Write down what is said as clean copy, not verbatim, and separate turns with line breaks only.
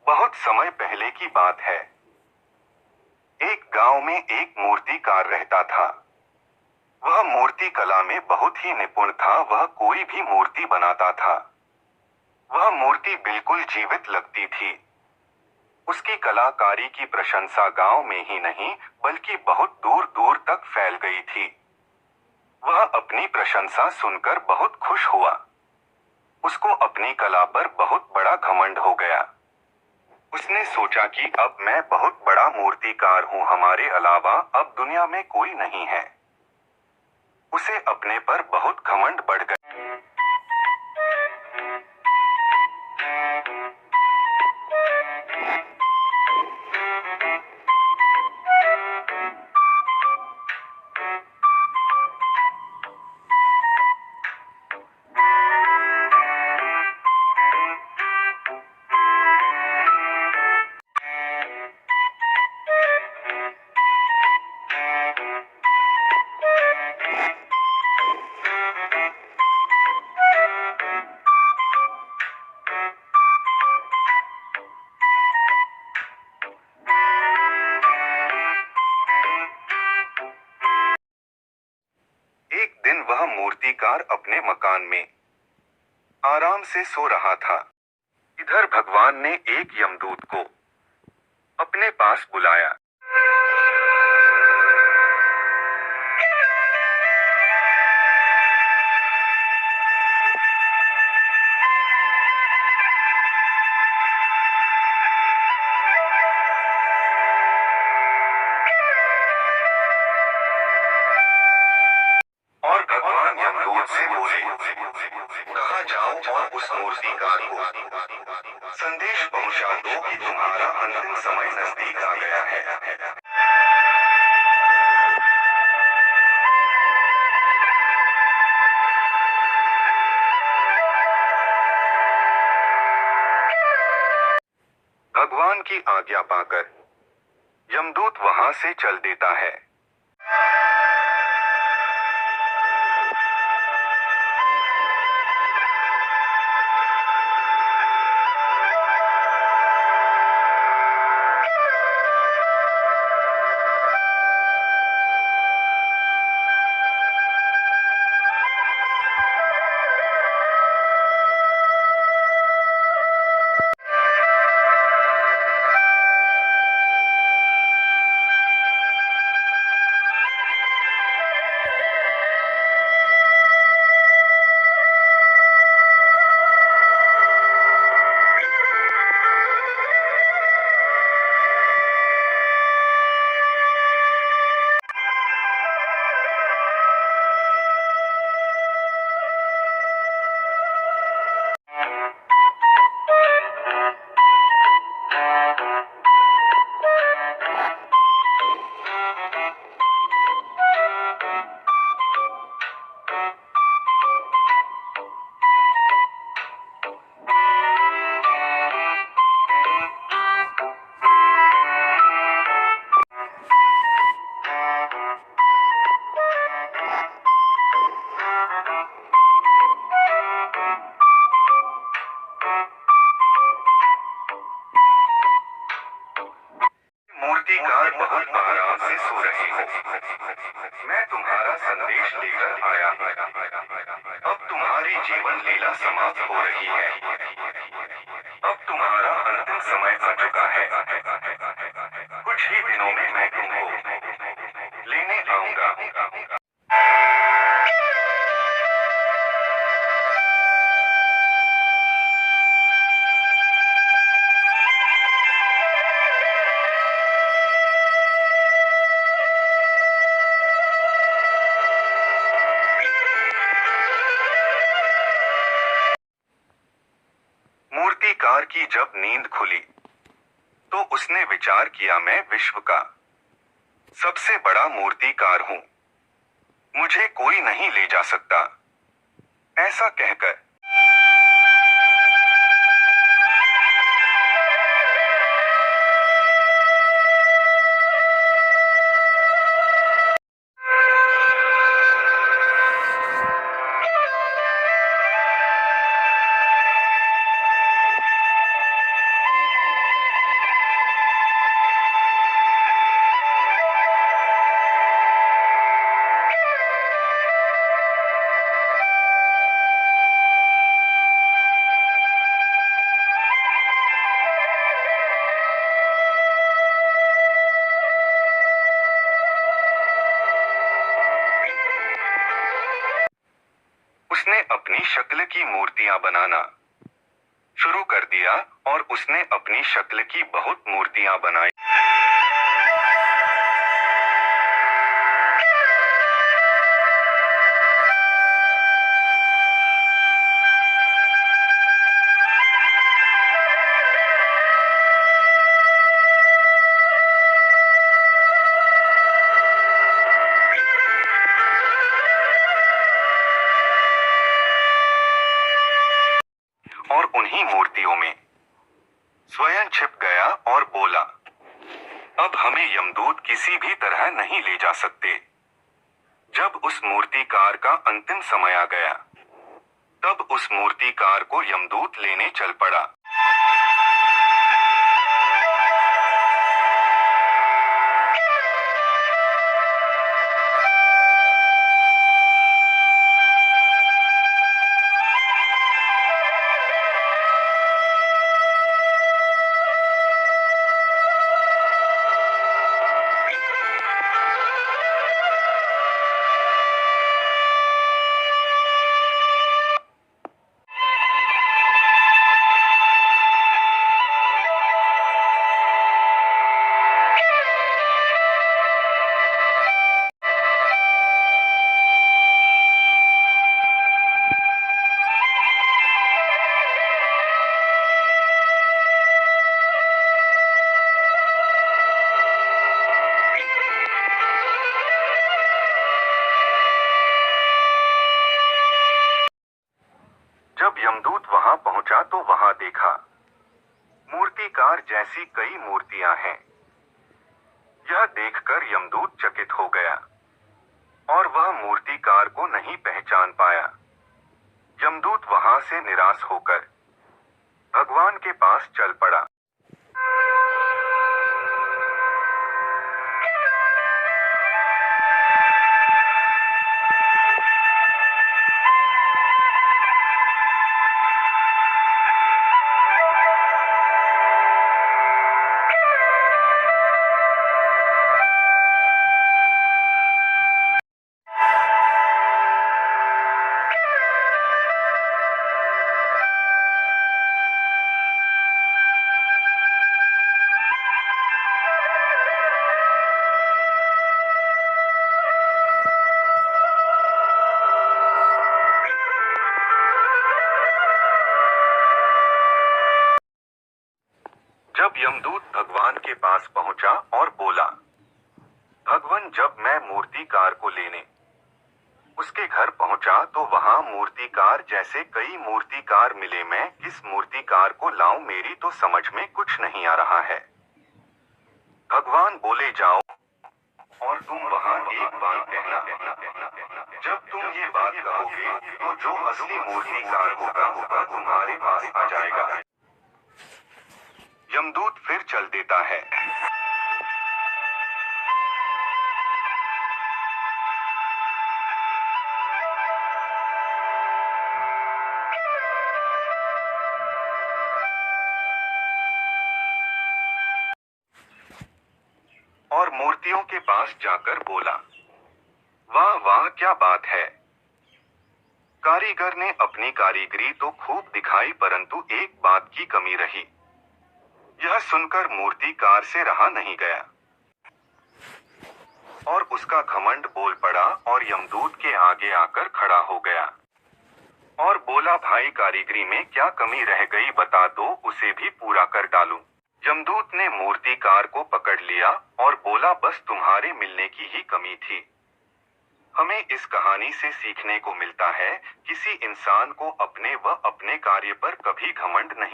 बहुत समय पहले की बात है। एक गांव में एक मूर्तिकार रहता था। वह मूर्ति कला में बहुत ही निपुण था। वह कोई भी मूर्ति बनाता था। वह मूर्ति बिल्कुल जीवित लगती थी। उसकी कलाकारी की प्रशंसा गांव में ही नहीं बल्कि बहुत दूर दूर तक फैल गई थी। वह अपनी प्रशंसा सुनकर बहुत खुश हुआ। उसको अपनी कला पर बहुत बड़ा घमंड हो गया। उसने सोचा कि अब मैं बहुत बड़ा मूर्तिकार हूँ, हमारे अलावा अब दुनिया में कोई नहीं है। उसे अपने पर बहुत घमंड बढ़ गया। एक दिन वह मूर्तिकार अपने मकान में आराम से सो रहा था। इधर भगवान ने एक यमदूत को अपने पास बुलाया। और भगवान यमदूत से बोले, कहा जाओ और उस मूर्तिकार को संदेश पहुंचा दो कि तुम्हारा अंतिम समय नजदीक आ गया है। भगवान की आज्ञा पाकर यमदूत वहां से चल देता है। मूर्तिकार बहुत आराम से सो रहे हो। मैं तुम्हारा संदेश लेकर आया हूँ। अब तुम्हारी जीवन लीला समाप्त हो रही है। अब तुम्हारा अंतिम समय आ चुका है। कुछ ही दिनों में मैं तुमको लेने आऊंगा। मूर्तिकार की जब नींद खुली तो उसने विचार किया, मैं विश्व का सबसे बड़ा मूर्तिकार हूं, मुझे कोई नहीं ले जा सकता। ऐसा कहकर शक्ल की मूर्तियां बनाना शुरू कर दिया और उसने अपनी शक्ल की बहुत मूर्तियां बनाई। और उन्हीं मूर्तियों में स्वयं छिप गया और बोला, अब हमें यमदूत किसी भी तरह नहीं ले जा सकते। जब उस मूर्तिकार का अंतिम समय आ गया, तब उस मूर्तिकार को यमदूत लेने चल पड़ा। जब यमदूत वहां पहुंचा तो वहां देखा मूर्तिकार जैसी कई मूर्तियां हैं। यह देखकर यमदूत चकित हो गया और वह मूर्तिकार को नहीं पहचान पाया। यमदूत वहां से निराश होकर भगवान के पास चल पड़ा। जब यमदूत भगवान के पास पहुंचा और बोला, भगवान, जब मैं मूर्तिकार को लेने उसके घर पहुंचा तो वहां मूर्तिकार जैसे कई मूर्तिकार मिले। मैं किस मूर्तिकार को लाऊं? मेरी तो समझ में कुछ नहीं आ रहा है। भगवान बोले, जाओ और तुम वहां एक बात कहना। जब तुम ये बात कहोगे तो जो असली मूर्तिकार होगा तुम्हारे पास आ जाएगा। यमदूत फिर चल देता है। और मूर्तियों के पास जाकर बोला, वाह वाह, क्या बात है। कारीगर ने अपनी कारीगरी तो खूब दिखाई, परंतु एक बात की कमी रही। यह सुनकर मूर्तिकार से रहा नहीं गया और उसका घमंड बोल पड़ा और यमदूत के आगे आकर खड़ा हो गया और बोला, भाई, कारीगरी में क्या कमी रह गई, बता दो, उसे भी पूरा कर डालूं। यमदूत ने मूर्तिकार को पकड़ लिया और बोला, बस तुम्हारे मिलने की ही कमी थी। हमें इस कहानी से सीखने को मिलता है, किसी इंसान को अपने व अपने कार्य पर कभी घमंड नहीं